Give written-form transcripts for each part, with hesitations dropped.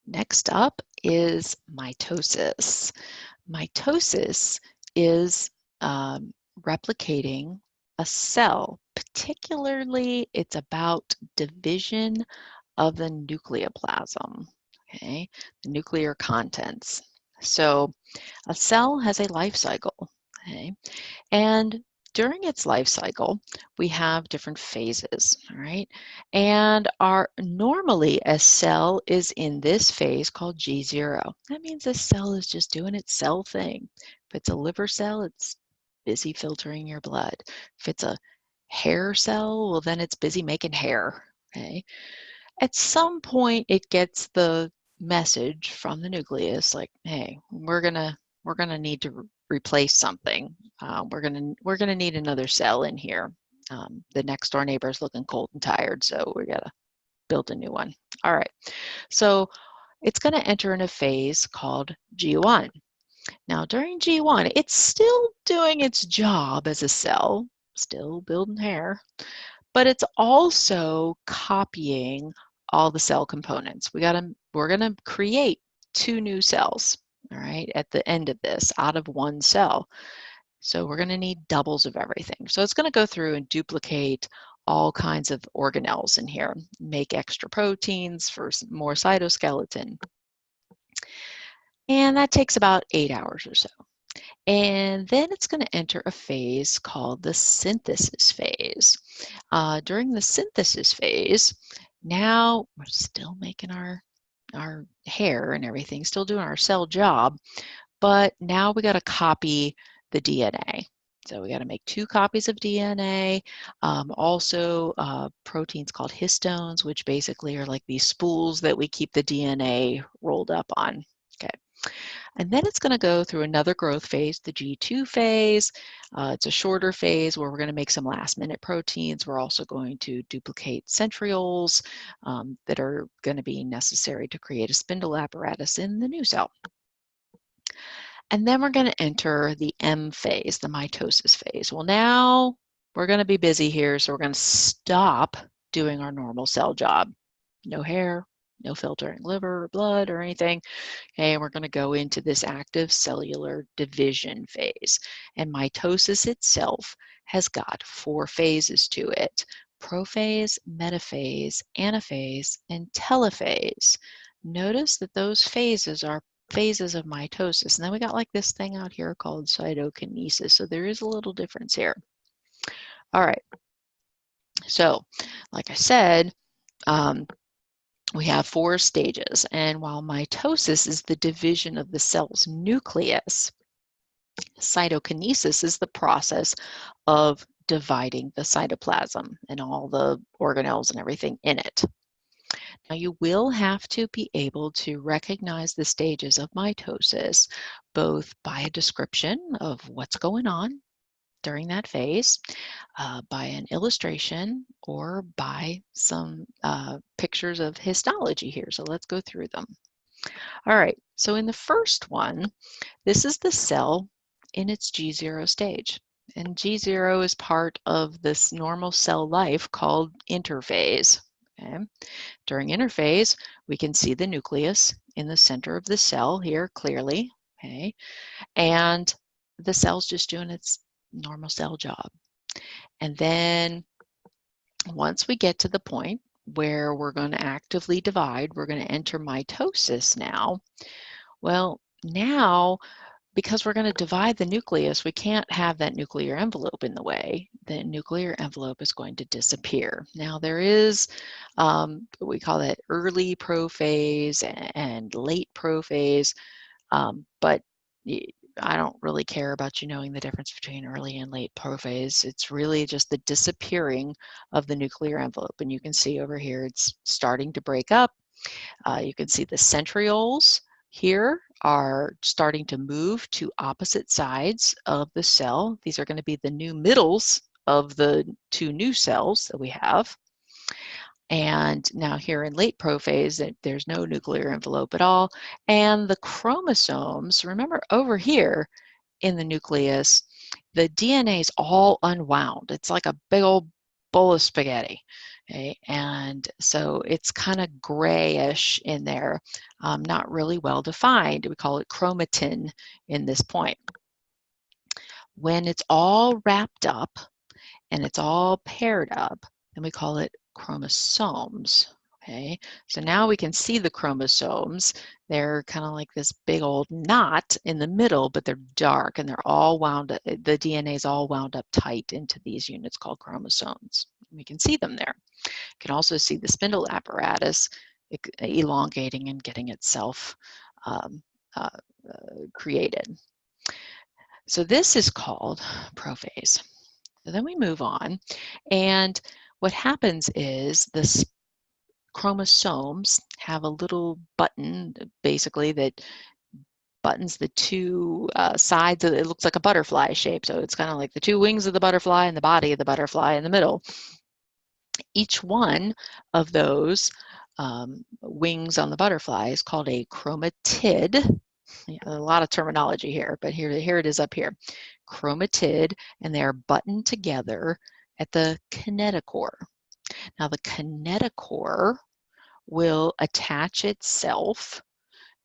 Next up is mitosis. Mitosis is replicating a cell. Particularly, it's about division of the nucleoplasm, okay, the nuclear contents. So a cell has a life cycle, okay, and during its life cycle, we have different phases, all right? And normally a cell is in this phase called G0. That means the cell is just doing its cell thing. If it's a liver cell, it's busy filtering your blood. If it's a hair cell, well, then it's busy making hair, okay? At some point, it gets the message from the nucleus like, hey, we're gonna need to replace something. We're gonna need another cell in here. The next door neighbor is looking cold and tired, so we gotta build a new one. All right, so it's gonna enter in a phase called G1. Now during G1, it's still doing its job as a cell, still building hair, but it's also copying all the cell components. We're gonna create 2 new cells, all right, at the end of this out of 1 cell. So we're gonna need doubles of everything. So it's gonna go through and duplicate all kinds of organelles in here, make extra proteins for more cytoskeleton. And that takes about 8 hours or so. And then it's going to enter a phase called the synthesis phase. During the synthesis phase, now we're still making our hair and everything, still doing our cell job, but now we got to copy the DNA. So we got to make 2 copies of DNA, also proteins called histones, which basically are like these spools that we keep the DNA rolled up on. Okay. And then it's going to go through another growth phase, the G2 phase. It's a shorter phase where we're going to make some last minute proteins. We're also going to duplicate centrioles that are going to be necessary to create a spindle apparatus in the new cell. And then we're going to enter the M phase, the mitosis phase. Well, now we're going to be busy here, so we're going to stop doing our normal cell job. No hair, no filtering liver or blood or anything. Okay, and we're going to go into this active cellular division phase. And mitosis itself has got 4 phases to it: prophase, metaphase, anaphase, and telophase. Notice that those phases are phases of mitosis. And then we got like this thing out here called cytokinesis. So there is a little difference here. All right. So, like I said, we have 4 stages, and while mitosis is the division of the cell's nucleus, cytokinesis is the process of dividing the cytoplasm and all the organelles and everything in it. Now, you will have to be able to recognize the stages of mitosis, both by a description of what's going on during that phase, by an illustration, or by some pictures of histology here. So let's go through them. All right, so in the first one, this is the cell in its G0 stage. And G0 is part of this normal cell life called interphase. Okay? During interphase, we can see the nucleus in the center of the cell here clearly. Okay? And the cell's just doing its normal cell job. And then once we get to the point where we're going to actively divide, we're going to enter mitosis now. Well, now, because we're going to divide the nucleus, we can't have that nuclear envelope in the way. The nuclear envelope is going to disappear. Now, there is, we call that early prophase and late prophase, but I don't really care about you knowing the difference between early and late prophase. It's really just the disappearing of the nuclear envelope. And you can see over here, it's starting to break up. You can see the centrioles here are starting to move to opposite sides of the cell. These are going to be the new middles of the 2 new cells that we have. And now here in late prophase, there's no nuclear envelope at all. And the chromosomes, remember over here in the nucleus, the DNA is all unwound. It's like a big old bowl of spaghetti. Okay, and so it's kind of grayish in there, not really well defined. We call it chromatin in this point. When it's all wrapped up and it's all paired up, then we call it chromosomes. Okay, so now we can see the chromosomes. They're kind of like this big old knot in the middle, but they're dark and they're all wound up, the DNA is all wound up tight into these units called chromosomes. We can see them there. You can also see the spindle apparatus elongating and getting itself um, uh, created. So this is called prophase. So then we move on, and what happens is the chromosomes have a little button, basically, that buttons the two sides. It looks like a butterfly shape, so it's kind of like the two wings of the butterfly and the body of the butterfly in the middle. Each one of those wings on the butterfly is called a chromatid. Yeah, a lot of terminology here, but here it is up here. Chromatid, and they are buttoned together at the kinetochore. Now the kinetochore will attach itself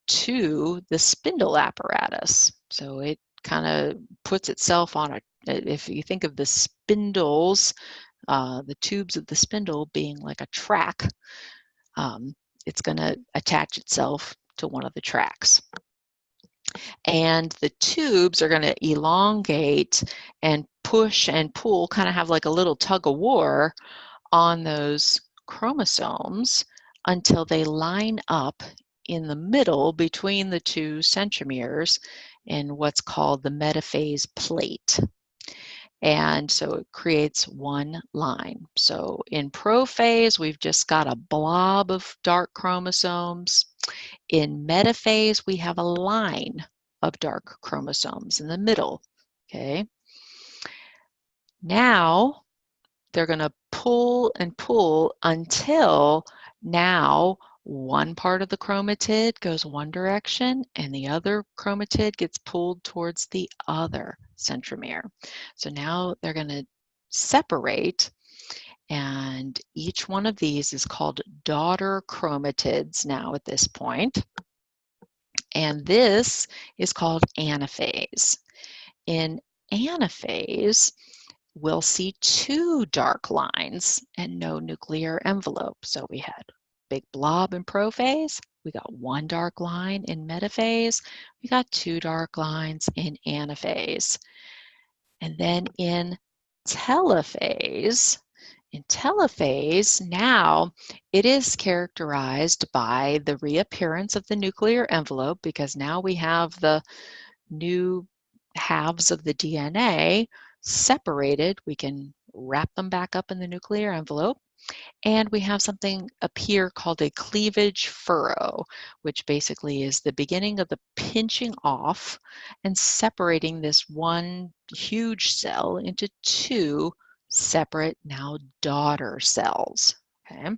to the spindle apparatus. So it kind of puts itself on a, if you think of the spindles, the tubes of the spindle being like a track, it's going to attach itself to one of the tracks. And the tubes are going to elongate and push and pull, kind of have like a little tug of war on those chromosomes until they line up in the middle between the two centromeres in what's called the metaphase plate. And so it creates one line. So in prophase, we've just got a blob of dark chromosomes. In metaphase, we have a line of dark chromosomes in the middle, okay? Now, they're going to pull and pull until now one part of the chromatid goes one direction and the other chromatid gets pulled towards the other centromere. So now they're going to separate, and each one of these is called daughter chromatids now at this point. And this is called anaphase. In anaphase, we'll see two dark lines and no nuclear envelope. So we had big blob in prophase, we got one dark line in metaphase, we got two dark lines in anaphase. And then in telophase, now it is characterized by the reappearance of the nuclear envelope, because now we have the new halves of the DNA separated. We can wrap them back up in the nuclear envelope. And we have something up here called a cleavage furrow, which basically is the beginning of the pinching off and separating this one huge cell into two separate, now daughter cells. Okay.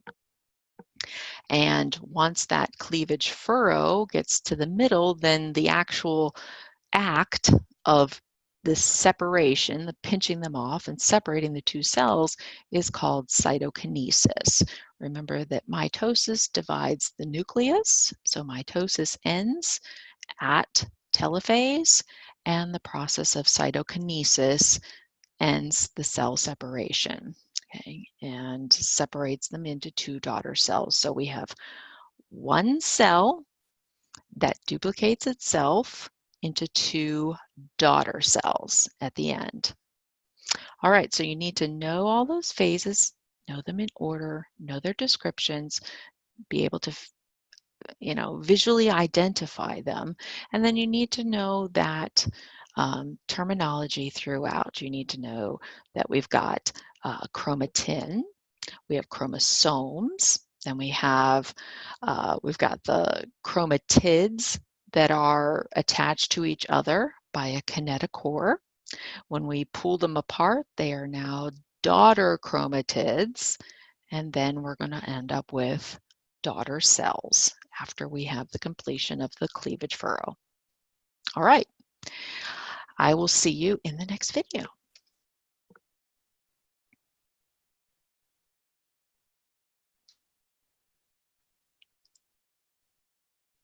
And once that cleavage furrow gets to the middle, then the actual act of this separation, the pinching them off and separating the two cells, is called cytokinesis. Remember that mitosis divides the nucleus, so mitosis ends at telophase, and the process of cytokinesis ends the cell separation, okay, and separates them into two daughter cells. So we have one cell that duplicates itself into two daughter cells at the end. All right, so you need to know all those phases, know them in order, know their descriptions, be able to visually identify them, and then you need to know that terminology throughout. You need to know that we've got chromatin, we have chromosomes, then we've got the chromatids that are attached to each other by a kinetochore. When we pull them apart, they are now daughter chromatids, and then we're going to end up with daughter cells after we have the completion of the cleavage furrow. All right, I will see you in the next video.